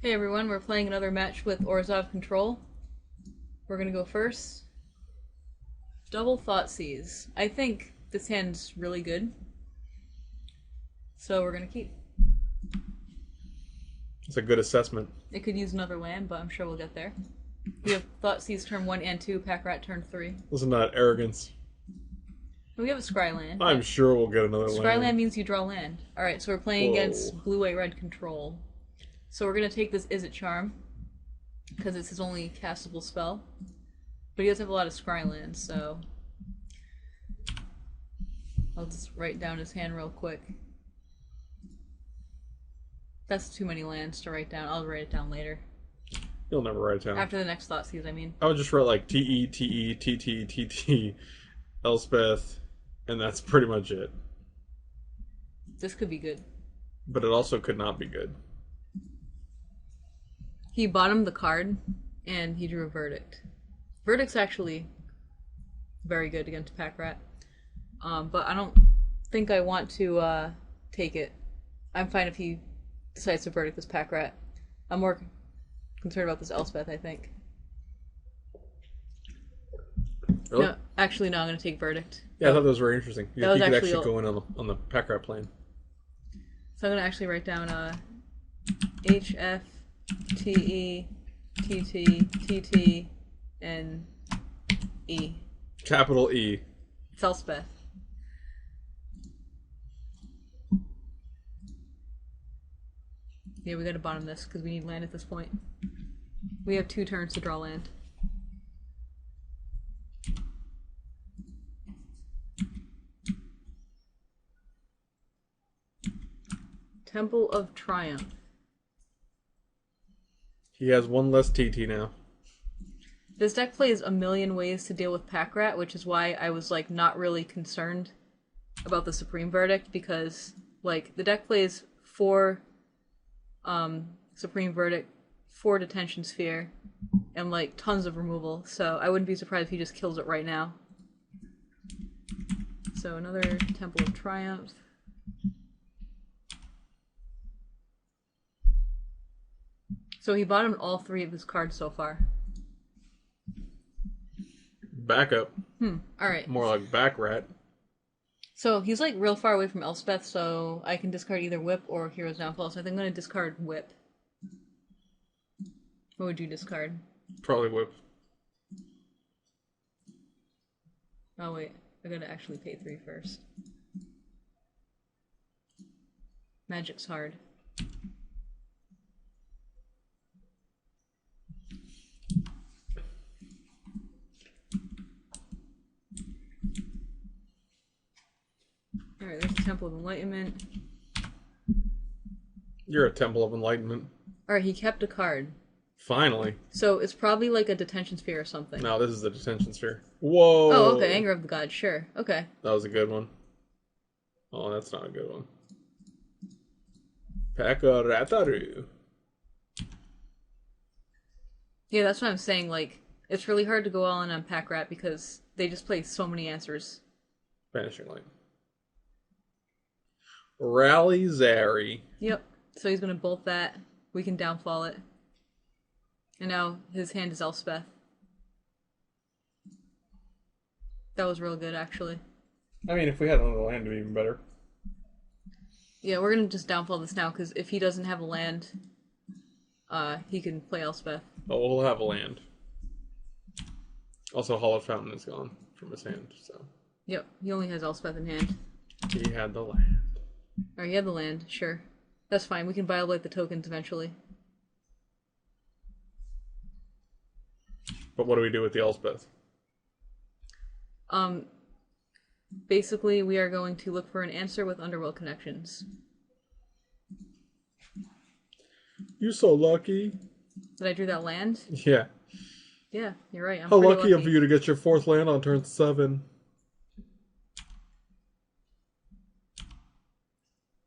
Hey everyone, we're playing another match with Orzhov Control. We're gonna go first. Double Thoughtseize. I think this hand's really good, so we're gonna keep. It's a good assessment. It could use another land, but I'm sure we'll get there. We have Thoughtseize turn 1 and 2, Pack Rat turn 3. Listen to that arrogance. We have a Scry land. I'm sure we'll get another Scry land means you draw land. Alright, so we're playing against blue-white-red control. So we're gonna take this Is It Charm, because it's his only castable spell. But he does have a lot of Scry lands, so I'll just write down his hand real quick. That's too many lands to write down. I'll write it down later. You'll never write it down. After the next Thoughtseize, I mean. I would just write like T-E, T-E, T-T, T-T, Elspeth, and that's pretty much it. This could be good. But it also could not be good. He bottomed the card, and he drew a Verdict. Verdict's actually very good against Pack Rat. But I don't think I want to take it. I'm fine if he decides to Verdict this Pack Rat. I'm more concerned about this Elspeth, I think. Really? No, actually, no, I'm going to take Verdict. Yeah, I thought that was very interesting. He could actually actually go in on the Pack Rat plane. So I'm going to actually write down H, F, T, E, T, T, T, T, and E. Capital E. It's Elspeth. Yeah, we gotta bottom this because we need land at this point. We have 2 turns to draw land. Temple of Triumph. He has one less TT now. This deck plays a million ways to deal with Pack Rat, which is why I was like not really concerned about the Supreme Verdict, because like the deck plays 4 Supreme Verdict, 4 Detention Sphere, and like tons of removal, so I wouldn't be surprised if he just kills it right now. So another Temple of Triumph. So he bottomed all 3 of his cards so far. Backup. Alright. More like Back Rat. So he's like real far away from Elspeth, so I can discard either Whip or Hero's Downfall, so I think I'm going to discard Whip. What would you discard? Probably Whip. Oh wait, I gotta actually pay 3 first. Magic's hard. Alright, there's the Temple of Enlightenment. You're a Temple of Enlightenment. Alright, he kept a card. Finally. So it's probably like a Detention Sphere or something. No, this is the Detention Sphere. Whoa! Oh, okay, Anger of the Gods, sure. Okay. That was a good one. Oh, that's not a good one. Pakarataru. Yeah, that's what I'm saying, like, it's really hard to go all in on Pack Rat because they just play so many answers. Vanishing Light. Rally Zari. Yep. So he's gonna bolt that. We can downfall it. And now his hand is Elspeth. That was real good, actually. I mean, if we had another land, it'd be even better. Yeah, we're gonna just downfall this now, because if he doesn't have a land, he can play Elspeth. Oh, we'll have a land. Also, Hollow Fountain is gone from his hand, so... Yep, he only has Elspeth in hand. He had the land. Alright, he had the land, sure. That's fine, we can violate the tokens eventually. But what do we do with the Elspeth? Basically, we are going to look for an answer with Underworld connections. You're so lucky. Did I drew that land? Yeah. Yeah, you're right. I'm How pretty lucky of you to get your 4th land on turn 7.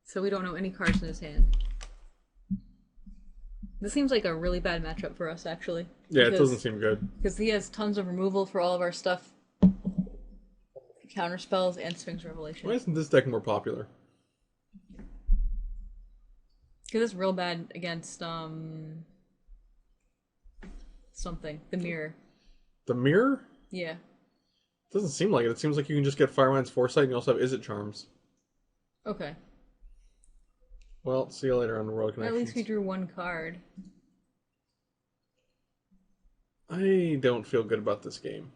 So we don't know any cards in his hand. This seems like a really bad matchup for us, actually. Yeah, it doesn't seem good. Because he has tons of removal for all of our stuff. Counter spells and Sphinx Revelation. Why isn't this deck more popular? Because See, this real bad against something. The mirror. The mirror? Yeah. Doesn't seem like it. It seems like you can just get Firemind's Foresight and you also have Is It Charms. Okay. Well, see you later on the World Well, at Connections. least we drew one card. I don't feel good about this game.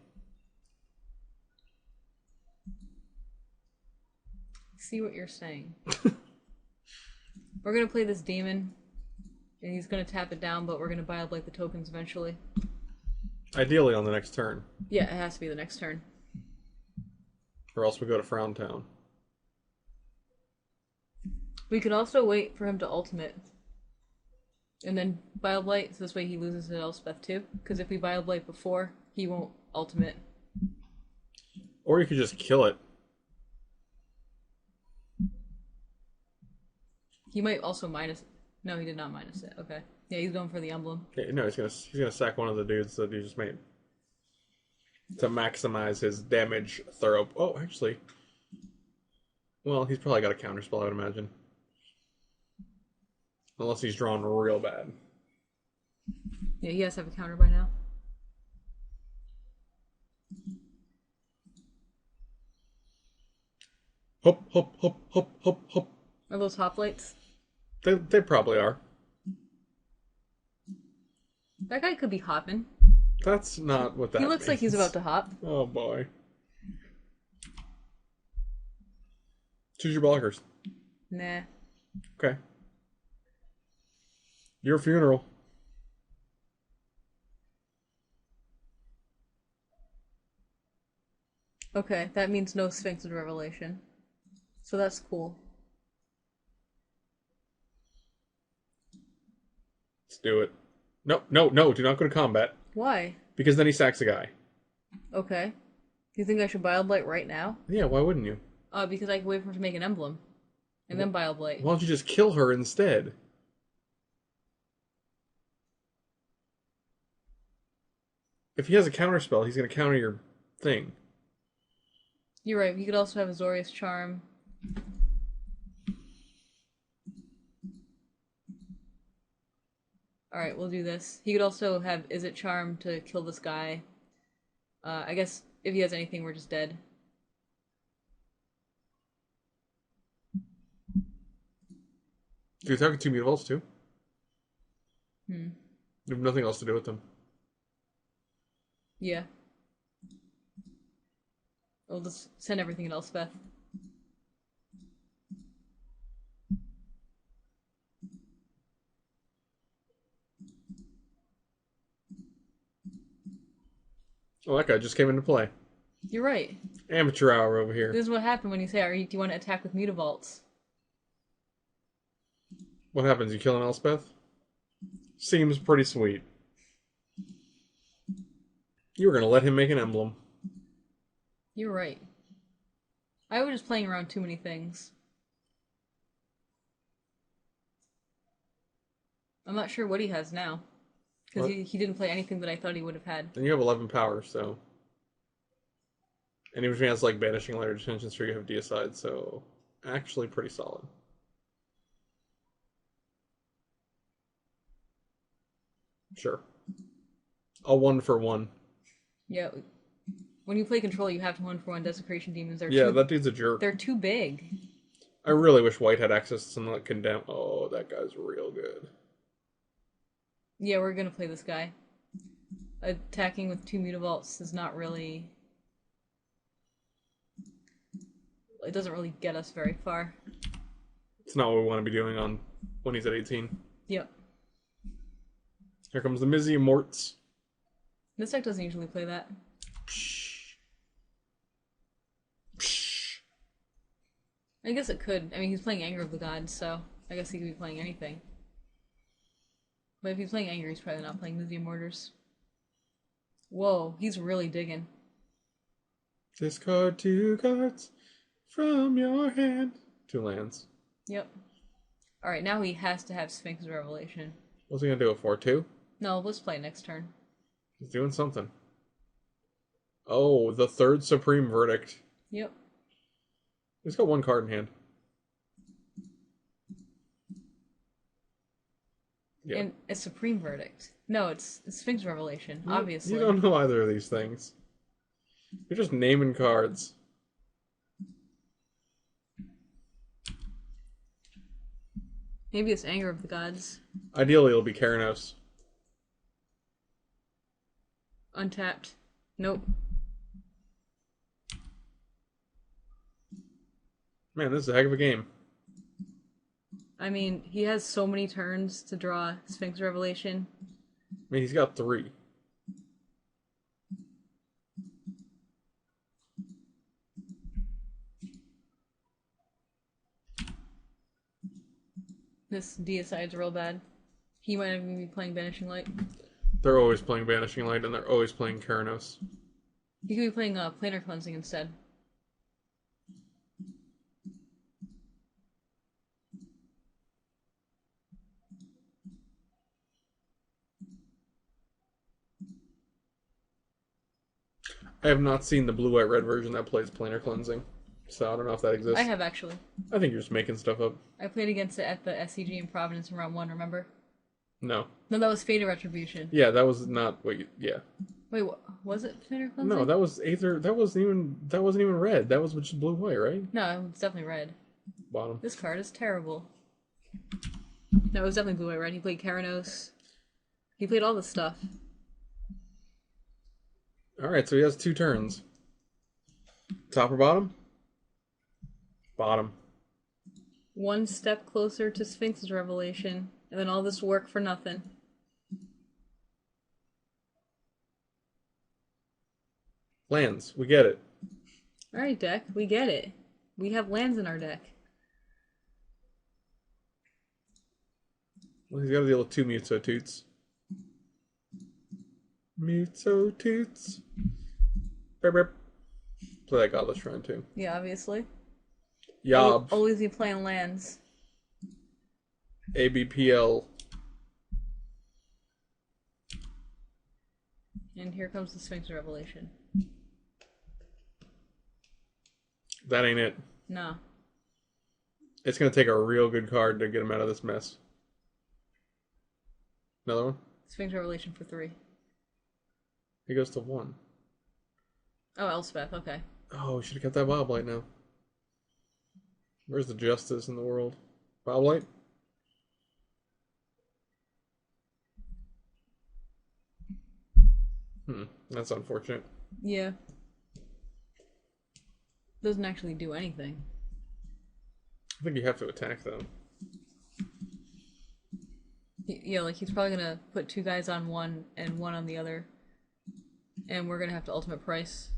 See what you're saying. We're gonna play this demon, and he's gonna tap it down, but we're gonna buy up like the tokens eventually. Ideally on the next turn. Yeah, it has to be the next turn. Or else we go to Frown Town. We could also wait for him to ultimate. And then Bile-Blight, so this way he loses to Elspeth too. Because if we Bile-Blight before, he won't ultimate. Or you could just kill it. He might also minus... No, he did not minus it. Okay. Yeah, he's going for the emblem. Okay, no, he's gonna sack one of the dudes that he just made. To maximize his damage throw. Oh, actually. Well, he's probably got a counterspell, I would imagine. Unless he's drawn real bad. Yeah, he has to have a counter by now. Hop, hop, hop, hop, hop, hop. Are those hoplites? They probably are. That guy could be hopping. That's not what that He looks like he's means. about to hop. Oh boy. Choose your blockers. Nah. Okay. Your funeral. Okay, that means no Sphinx of Revelation. So that's cool. Let's do it. No, no, no, do not go to combat. Why? Because then he sacks a guy. Okay. Do you think I should Bile-Blight right now? Yeah, why wouldn't you? Because I can wait for him to make an emblem. And then Bile-Blight. Why don't you just kill her instead? If he has a counterspell, he's going to counter your thing. You're right, he could also have Azorius Charm. Alright, we'll do this. He could also have Is It Charm to kill this guy. I guess if he has anything, we're just dead. Do you target 2 mutavaults too? Hmm. You have nothing else to do with them. Yeah. We'll just send everything at Elspeth. Oh, that guy just came into play. You're right. Amateur hour over here. This is what happened when you say, do you want to attack with Mutavaults? What happens? You kill an Elspeth? Seems pretty sweet. You were going to let him make an emblem. You're right. I was just playing around too many things. I'm not sure what he has now. Because he didn't play anything that I thought he would have had. And you have 11 power, so... And even if he has, like, Banishing Light or Detention Sphere, you have Deicide, so... Actually pretty solid. Sure. A 1-for-1. Yeah. When you play Control, you have 1-for-1 Desecration Demons. That dude's a jerk. They're too big. I really wish White had access to something like Condemn. Oh, that guy's real good. Yeah, we're gonna play this guy. Attacking with 2 Mutavaults is not really... It doesn't really get us very far. It's not what we want to be doing on when he's at 18. Yep. Here comes the Mizzy Morts. This deck doesn't usually play that. Psh. Psh. I guess it could. I mean, he's playing Anger of the Gods, so I guess he could be playing anything. But if he's playing Anger, he's probably not playing Mizzy Mortars. Whoa, he's really digging. Discard 2 cards from your hand. 2 lands. Yep. Alright, now he has to have Sphinx Revelation. What's he gonna do it for? 2? No, let's play next turn. He's doing something. Oh, the 3rd Supreme Verdict. Yep. He's got 1 card in hand. Yeah. And a Supreme Verdict. No, it's Sphinx Revelation, obviously. You don't know either of these things. You're just naming cards. Maybe it's Anger of the Gods. Ideally, it'll be Keranos. Untapped. Nope. Man, this is a heck of a game. I mean, he has so many turns to draw Sphinx Revelation. I mean, he's got 3. This Deicide's real bad. He might even be playing Banishing Light. They're always playing Banishing Light, and they're always playing Keranos. He could be playing Planar Cleansing instead. I have not seen the blue, white, red version that plays Planar Cleansing, so I don't know if that exists. I have, actually. I think you're just making stuff up. I played against it at the SCG in Providence in round 1, remember? No. No, that was Fated Retribution. Yeah, that was not what you... Yeah. Wait, what? Was it Planar Cleansing? No, that was Aether... That wasn't even red. That was just blue, white, right? No, it's definitely red. Bottom. This card is terrible. No, it was definitely blue, white, red. He played Keranos. He played all this stuff. Alright, so he has 2 turns. Top or bottom? Bottom. One step closer to Sphinx's Revelation, and then all this work for nothing. Lands. We get it. Alright, deck. We get it. We have lands in our deck. Well, he's got to deal with 2 Mutotoots. Mutotoots. Burp, burp. Play that Godless Shrine too. Yeah, obviously. Yob. Always be playing lands. ABPL. And here comes the Sphinx Revelation. That ain't it. No. It's going to take a real good card to get him out of this mess. Another one? Sphinx Revelation for 3. He goes to 1. Oh, Elspeth, okay. Oh, we should have kept that Boblight now. Where's the justice in the world? Boblight? That's unfortunate. Yeah. Doesn't actually do anything. I think you have to attack though. Yeah, like he's probably gonna put 2 guys on one and 1 on the other. And we're gonna have to ultimate price.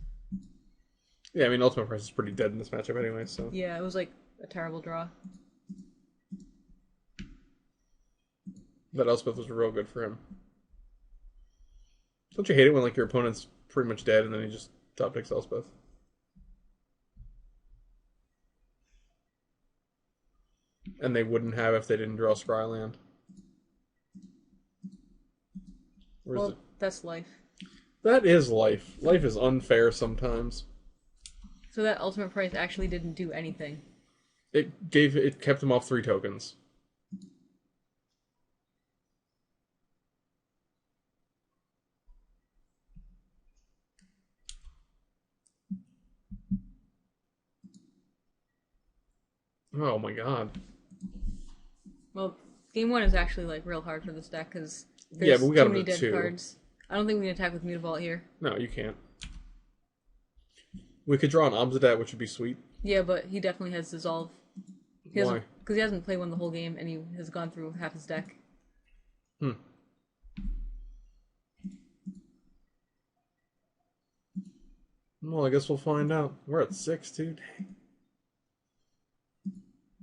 Yeah, I mean, Ultimate Price is pretty dead in this matchup anyway, so... Yeah, it was like a terrible draw. That Elspeth was real good for him. Don't you hate it when, like, your opponent's pretty much dead and then he just top decks Elspeth? And they wouldn't have if they didn't draw Scryland. Well, that's life. That is life. Life is unfair sometimes. So that ultimate price actually didn't do anything. It kept him off 3 tokens. Oh my god. Well, game 1 is actually like real hard for this deck because Yeah, there's but we got too him many to dead 2. cards. I don't think we can attack with Mutavault here. No, you can't. We could draw an Obsidat, which would be sweet. Yeah, but he definitely has Dissolve. Why? Because he hasn't played one the whole game and he has gone through half his deck. Well, I guess we'll find out. We're at 6, dude.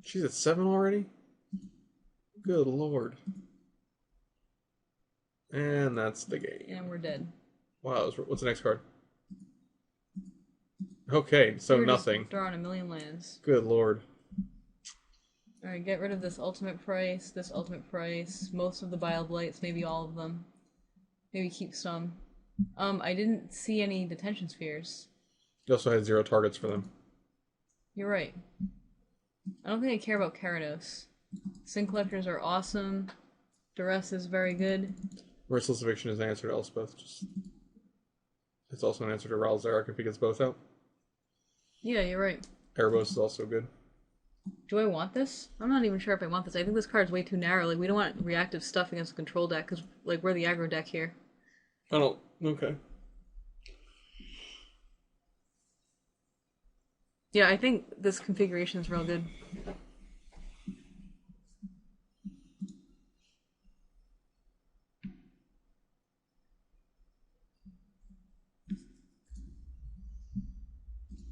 She's at 7 already? Good lord. And that's the game. And we're dead. Wow, what's the next card? Okay, so We're nothing. Just drawing a million lands. Good lord. Alright, get rid of this ultimate price, most of the Bile Blights, maybe all of them. Maybe keep some. I didn't see any detention spheres. You also had 0 targets for them. You're right. I don't think I care about Keranos. Sin Collectors are awesome. Duress is very good. Merciless Eviction is an answer to Elspeth. It's also an answer to Raul Zarek if he gets both out. Yeah, you're right. Erebos is also good. Do I want this? I'm not even sure if I want this. I think this card's way too narrow. Like, we don't want reactive stuff against the control deck, because, like, we're the aggro deck here. I don't... Okay. Yeah, I think this configuration is real good.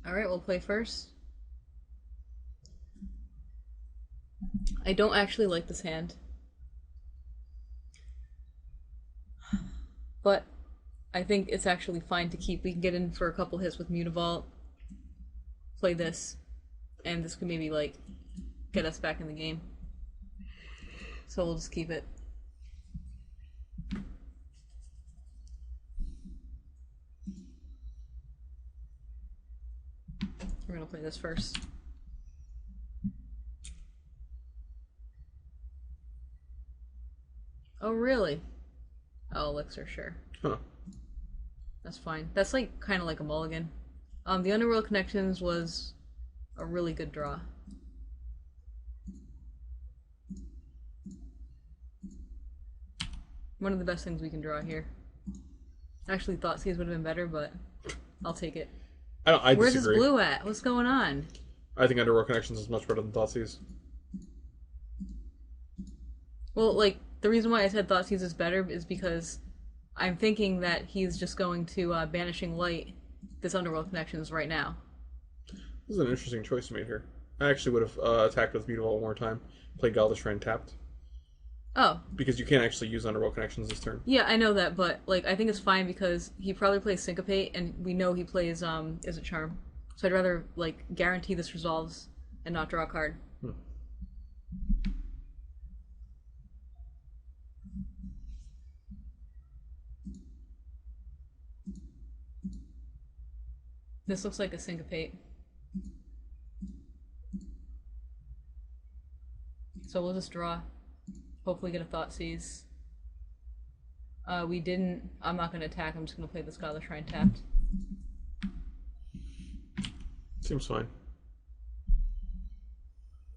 Alright, we'll play first. I don't actually like this hand. But I think it's actually fine to keep. We can get in for a couple hits with Mutavault. Play this. And this could maybe, like, get us back in the game. So we'll just keep it. We're gonna play this first. Oh, really? Oh, Elixir, sure. Huh. That's fine. That's like kind of like a mulligan. The Underworld Connections was a really good draw. One of the best things we can draw here. Actually, Thoughtseize would have been better, but I'll take it. I Where's disagree. this blue at? What's going on? I think Underworld Connections is much better than Thoughtseize. Well, like, the reason why I said Thoughtseize is better is because I'm thinking that he's just going to Banishing Light this Underworld Connections right now. This is an interesting choice you made here. I actually would have attacked with Mutavault one more time. Played Galda Shrine tapped. Oh. Because you can't actually use Underworld Connections this turn. Yeah, I know that, but, like, I think it's fine because he probably plays Syncopate, and we know he plays, Is It Charm? So I'd rather, like, guarantee this resolves and not draw a card. This looks like a Syncopate. So we'll just draw. Hopefully get a Thoughtseize. We didn't. I'm not going to attack. I'm just going to play this Galda Shrine tapped. Seems fine.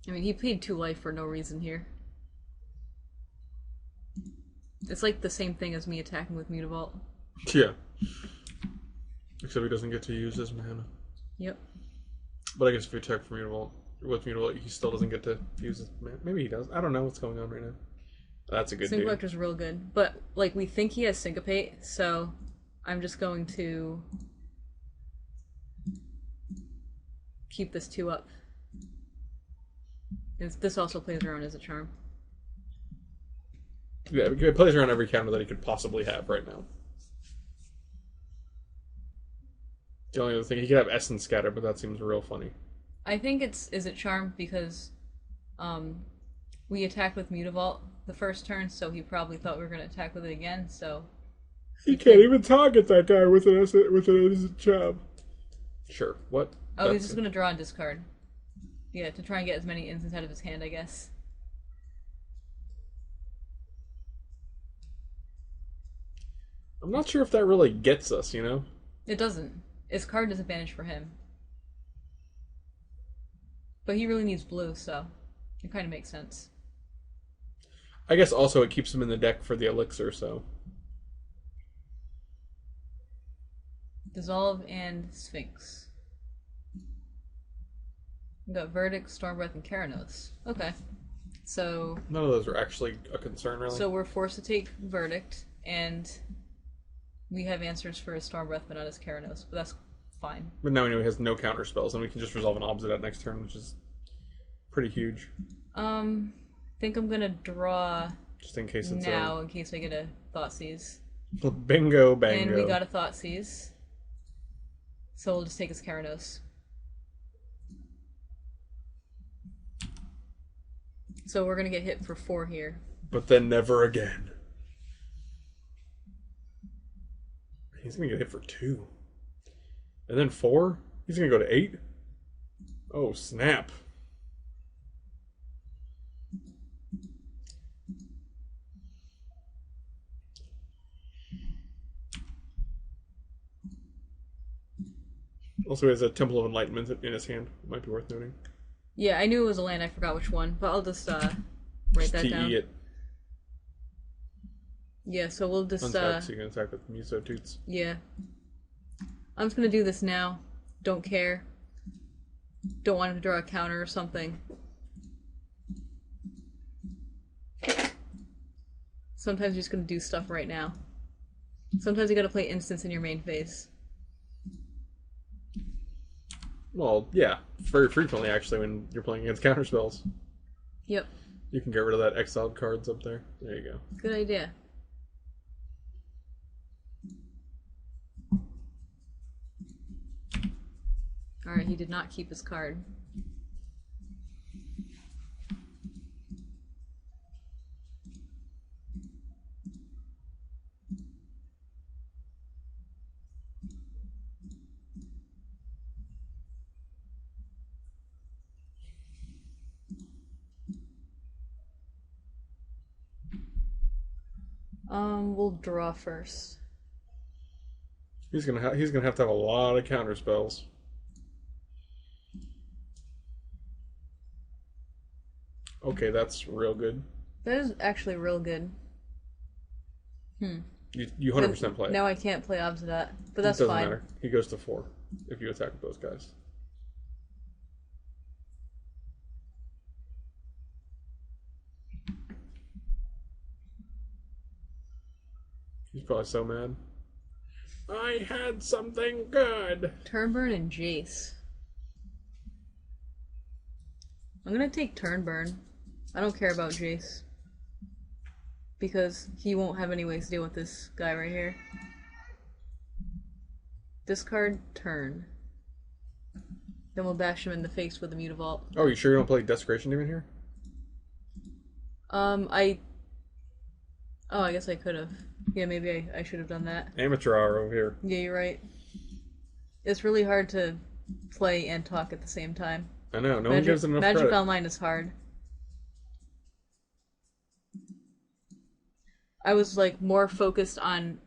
I mean, he paid 2 life for no reason here. It's like the same thing as me attacking with Mutavault. Yeah. Except he doesn't get to use his mana. Yep. But I guess if you attack for Mutavault, with Mutavault, he still doesn't get to use his mana. Maybe he does. I don't know what's going on right now. That's a good dude. Collector's real good. But, like, we think he has Syncopate, so I'm just going to keep this 2 up. This also plays around as a charm. Yeah, it plays around every counter that he could possibly have right now. The only other thing, he could have Essence Scatter, but that seems real funny. I think Is It Charm because we attacked with Mutavault the first turn, so he probably thought we were going to attack with it again, so... He can't even target that guy with an Essence Charm. Sure, what? Oh, he's just going to draw and discard. Yeah, to try and get as many instants out of his hand, I guess. I'm not sure if that really gets us, you know? It doesn't. His card disadvantage for him. But he really needs blue, so it kind of makes sense. I guess also it keeps him in the deck for the Elixir, so... Dissolve and Sphinx. We got Verdict, Stormbreath, and Keranos. Okay. So... None of those are actually a concern, really. So we're forced to take Verdict, and we have answers for his Stormbreath, but not his Keranos. But that's fine. But now we know he has no counter spells, and we can just resolve an Obsidian next turn, which is pretty huge. Think I'm gonna draw just in case it's now, in case I get a Thoughtseize. Bingo, bango. And we got a Thoughtseize. So we'll just take his Keranos. So we're gonna get hit for 4 here. But then never again. He's gonna get hit for 2. And then 4? He's gonna go to 8? Oh, snap. Also, he has a Temple of Enlightenment in his hand. Might be worth noting. Yeah, I knew it was a land. I forgot which one, but I'll just write Just that TE down. it. Yeah, so we'll just Untap, so you can attack with Muso Toots. yeah. I'm just gonna do this now. Don't care. Don't want him to draw a counter or something. Sometimes you're just gonna do stuff right now. Sometimes you gotta play instants in your main phase. Well, yeah, very frequently actually when you're playing against counter spells. Yep. You can get rid of that exiled cards up there. There you go. Good idea. Alright, he did not keep his card. We'll draw first. He's gonna have to have a lot of counter spells. Okay, that's real good. That is actually real good. You 100% play it. Now I can't play Obsidat, but that's It doesn't fine. matter. He goes to 4 if you attack with those guys. He's probably so mad. I had something good. Turnburn and Jace. I'm gonna take Turnburn. I don't care about Jace. Because he won't have any ways to deal with this guy right here. Discard turn. Then we'll bash him in the face with a Mutavault. Oh, you sure you don't play Desecration Demon here? Oh, I guess I could have. Yeah, maybe I should have done that. Amateur hour over here. Yeah, you're right. It's really hard to play and talk at the same time. I know, no one gives it enough Magic credit. Online is hard. I was like more focused on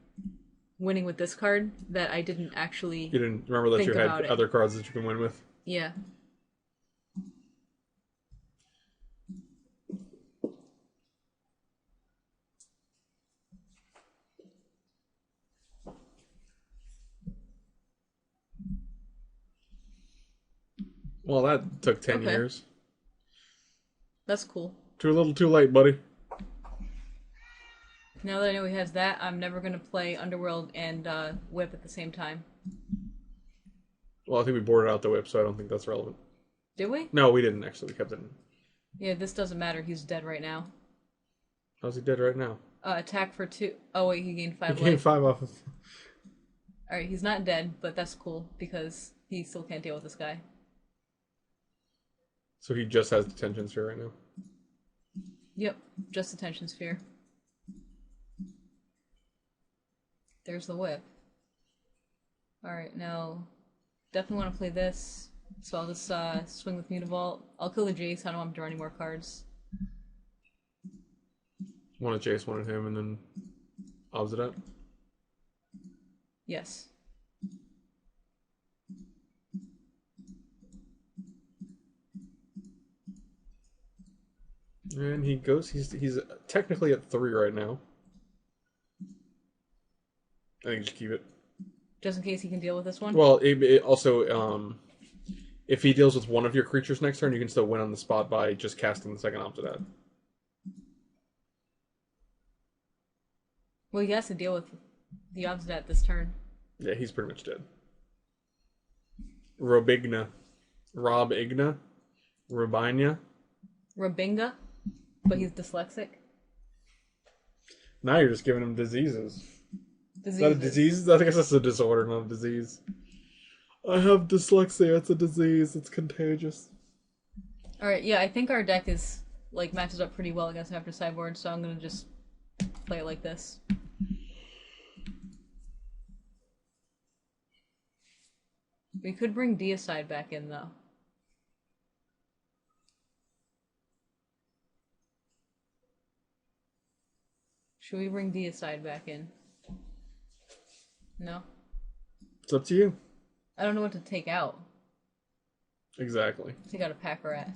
winning with this card that I didn't actually. You didn't remember that think you had about it. other cards that you can win with? Yeah. Well, that took 10 Okay. years. That's cool. Too little, too late, buddy. Now that I know he has that, I'm never going to play Underworld and Whip at the same time. Well, I think we boarded out the whip, so I don't think that's relevant. Did we? No, we didn't actually. We kept it in. Yeah, this doesn't matter. He's dead right now. How's he dead right now? Attack for 2. Oh, wait, he gained 5 He gained life. 5 off of... Alright, he's not dead, but that's cool because he still can't deal with this guy. So he just has Detention Sphere right now. Yep, just Attention Sphere. There's the whip. Alright, now definitely want to play this. So I'll just swing with Mutavault. I'll kill the Jace. I don't want to draw any more cards. One at Jace, one at him, and then Obsidat. Yes. And he goes, he's technically at 3 right now. I think just keep it. Just in case he can deal with this one? Well, it also, if he deals with one of your creatures next turn, you can still win on the spot by just casting the second Obsidat. Well, he has to deal with the Obsidat this turn. Yeah, he's pretty much dead. Robigna. Robigna? Robina? Rabinga, but he's dyslexic. Now you're just giving him diseases. Is that a Diseases. disease? I guess that's a disorder, not a disease. I have dyslexia. It's a disease. It's contagious. Alright, yeah, I think our deck is, like, matches up pretty well against after sideboard, so I'm gonna just play it like this. We could bring Deicide back in, though. Should we bring Deicide back in? No? It's up to you. I don't know what to take out. Exactly. Take out a pack rat.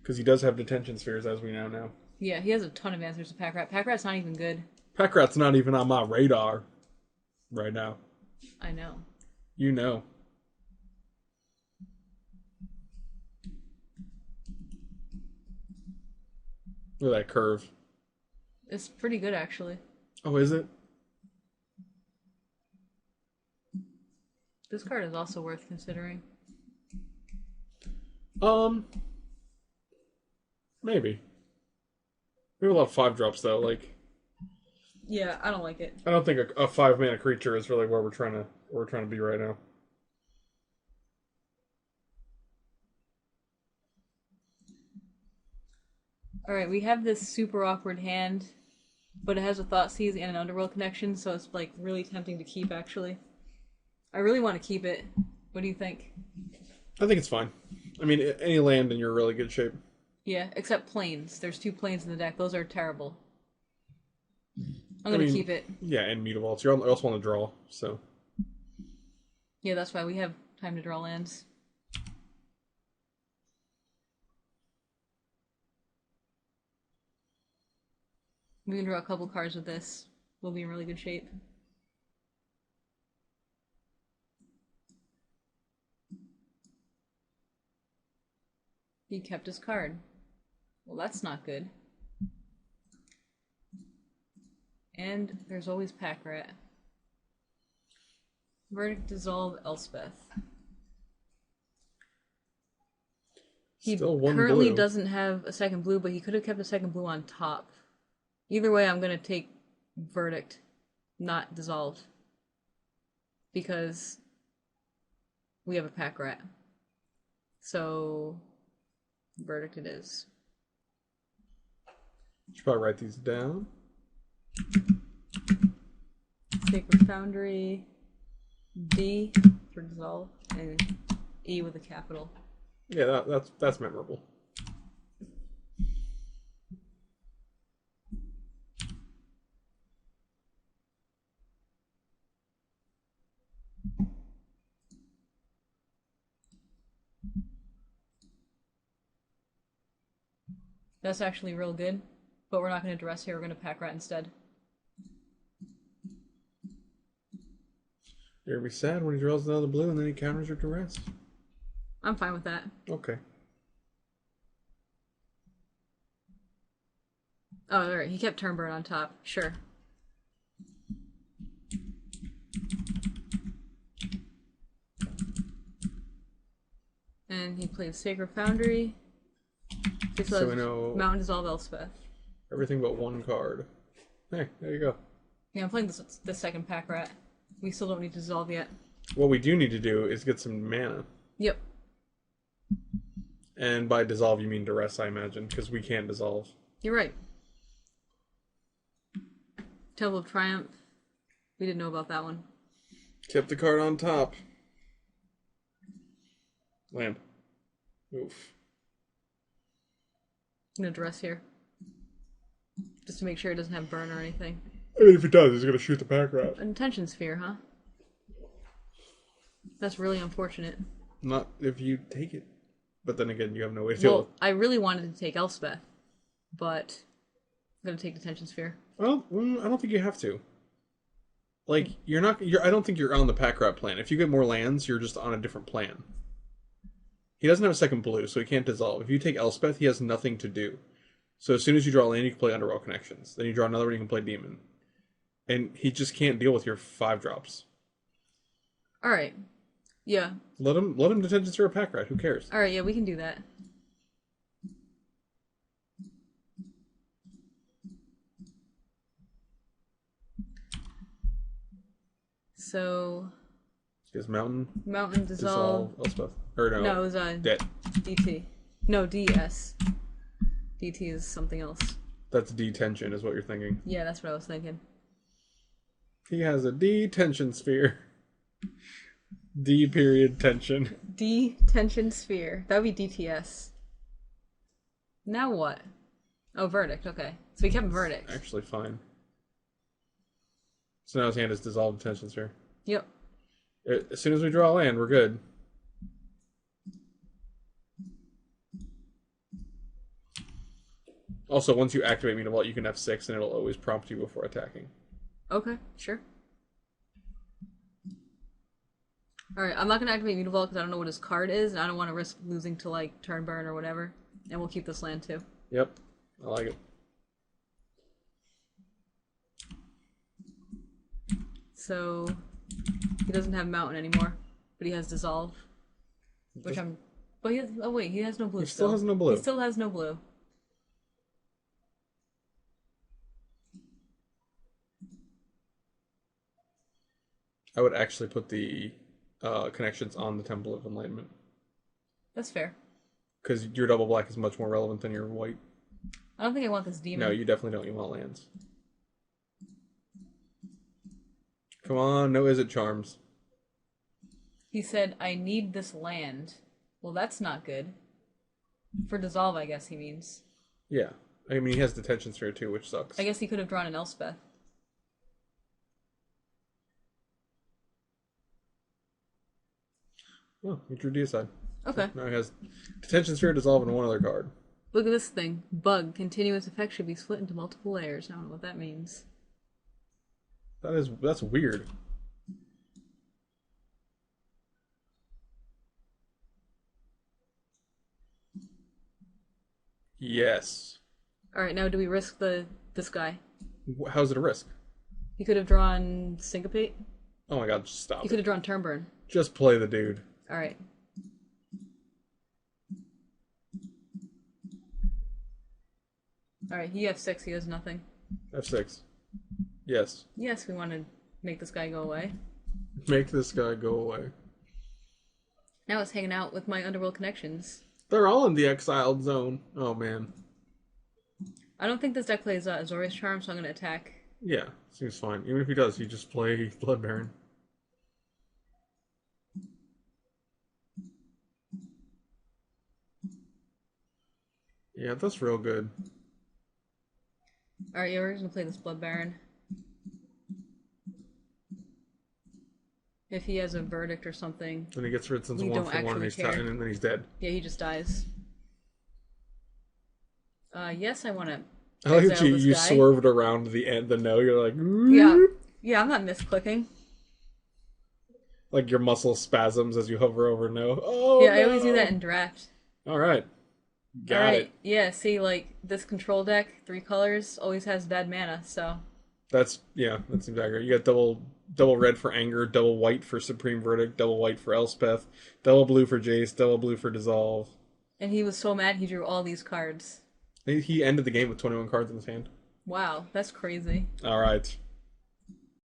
Because he does have detention spheres, as we now know. Yeah, he has a ton of answers to pack rat. Pack rat's not even good. Pack rat's not even on my radar right now. I know. You know. Look at that curve. It's pretty good, actually. Oh, is it? This card is also worth considering. Maybe. We have a lot of 5-drops, though. Like, Yeah, I don't like it. I don't think a 5-mana creature is really where we're trying to be right now. Alright, we have this super awkward hand, but it has a Thoughtseize and an Underworld connection, so it's like really tempting to keep, actually. I really want to keep it. What do you think? I think it's fine. I mean, any land and you're in really good shape. Yeah, except planes. There's 2 planes in the deck. Those are terrible. I'm gonna keep it. Yeah, and Mutavaults. You also want to draw, so. Yeah, that's why we have time to draw lands. We can draw a couple cards with this. We'll be in really good shape. He kept his card. Well, that's not good. And there's always Pack Rat. Verdict, Dissolve, Elspeth. He currently doesn't have a second blue, but he could have kept a second blue on top. Either way, I'm going to take Verdict, not Dissolve. Because we have a Pack Rat. So, Verdict it is. Should probably write these down. Sacred Foundry, D for Dissolve, and E with a capital. Yeah, that's memorable. That's actually real good, but we're not going to Duress here, we're going to Pack Rat instead. You're going to be sad when he draws another blue and then he counters your Duress. I'm fine with that. Okay. Oh, alright, he kept Turnburn on top. Sure. And he played Sacred Foundry. So we know Mountain Dissolve Elspeth. Everything but one card. Hey, there you go. Yeah, I'm playing the second Pack Rat. We still don't need to dissolve yet. What we do need to do is get some mana. Yep. And by dissolve you mean Duress, I imagine, because we can't dissolve. You're right. Temple of Triumph. We didn't know about that one. Kept the card on top. Land. Oof. I'm gonna Duress here. Just to make sure it doesn't have burn or anything. I mean, if it does, it's gonna shoot the Pack Rat. Intention Sphere, huh? That's really unfortunate. Not if you take it. But then again, you have no way to deal with it. I really wanted to take Elspeth, but I'm gonna take Detention Sphere. Well, I don't think you have to. Like, I don't think you're on the Pack Rat plan. If you get more lands, you're just on a different plan. He doesn't have a second blue, so he can't dissolve. If you take Elspeth, he has nothing to do. So as soon as you draw a land, you can play Underworld Connections. Then you draw another one, you can play Demon. And he just can't deal with your 5-drops. Alright. Yeah. Let him Detention Sphere a Pack Rat. Who cares? Alright, yeah, we can do that. So... He has Mountain Dissolve, Elspeth. Or no. No, it was Det. DT. No, DS. DT is something else. That's detention, is what you're thinking. Yeah, that's what I was thinking. He has a detention sphere. D period tension. Detention Sphere. That would be DTS. Now what? Oh, Verdict. Okay. So we kept Verdict. Actually fine. So now his hand is dissolved Detention Sphere. Yep. As soon as we draw a land, we're good. Also, once you activate Mutavault, Vault, you can F6 and it'll always prompt you before attacking. Okay, sure. Alright, I'm not going to activate Mutavault Vault because I don't know what his card is, and I don't want to risk losing to, like, turn burn or whatever. And we'll keep this land, too. Yep, I like it. So, he doesn't have Mountain anymore, but he has Dissolve. Which I'm... But he has... Oh, wait, he has no blue He still has no blue. He still has no blue. I would actually put the connections on the Temple of Enlightenment. That's fair. Because your double black is much more relevant than your white. I don't think I want this demon. No, you definitely don't. You want lands. Come on, no Izzet Charms. He said, I need this land. Well, that's not good. For Dissolve, I guess he means. Yeah. I mean, he has Detention Sphere too, which sucks. I guess he could have drawn an Elspeth. Oh, he drew Deicide. Okay. So now he has Detention Sphere, Dissolve, and one other card. Look at this thing. Bug. Continuous effect should be split into multiple layers. I don't know what that means. That's weird. Yes. Alright, now do we risk this guy? How's it a risk? He could have drawn Syncopate. Oh my god, just stop. He could have drawn Turn Burn. Just play the dude. Alright. Alright, he F6, he does nothing. F6. Yes. Yes, we want to make this guy go away. Make this guy go away. Now it's hanging out with my Underworld connections. They're all in the exiled zone. Oh man. I don't think this deck plays Azorius Charm, so I'm going to attack. Yeah, seems fine. Even if he does, he just play Blood Baron. Yeah, that's real good. Alright, yeah, we're going to play this Blood Baron. If he has a Verdict or something. Then he gets rid since We 1 don't for 1 and, actually and then he's dead. Yeah, he just dies. Yes, I want to. I like that exile this you guy. swerved around the no. You're like, Yeah. Yeah, I'm not misclicking. Like your muscle spasms as you hover over no. Oh, Yeah, I no. always do that in draft. All right. Got Alright, it. yeah, see, like, this control deck, 3 colors, always has bad mana, so. That seems accurate. You got double red for Anger, double white for Supreme Verdict, double white for Elspeth, double blue for Jace, double blue for Dissolve. And he was so mad he drew all these cards. He ended the game with 21 cards in his hand. Wow, that's crazy. All right.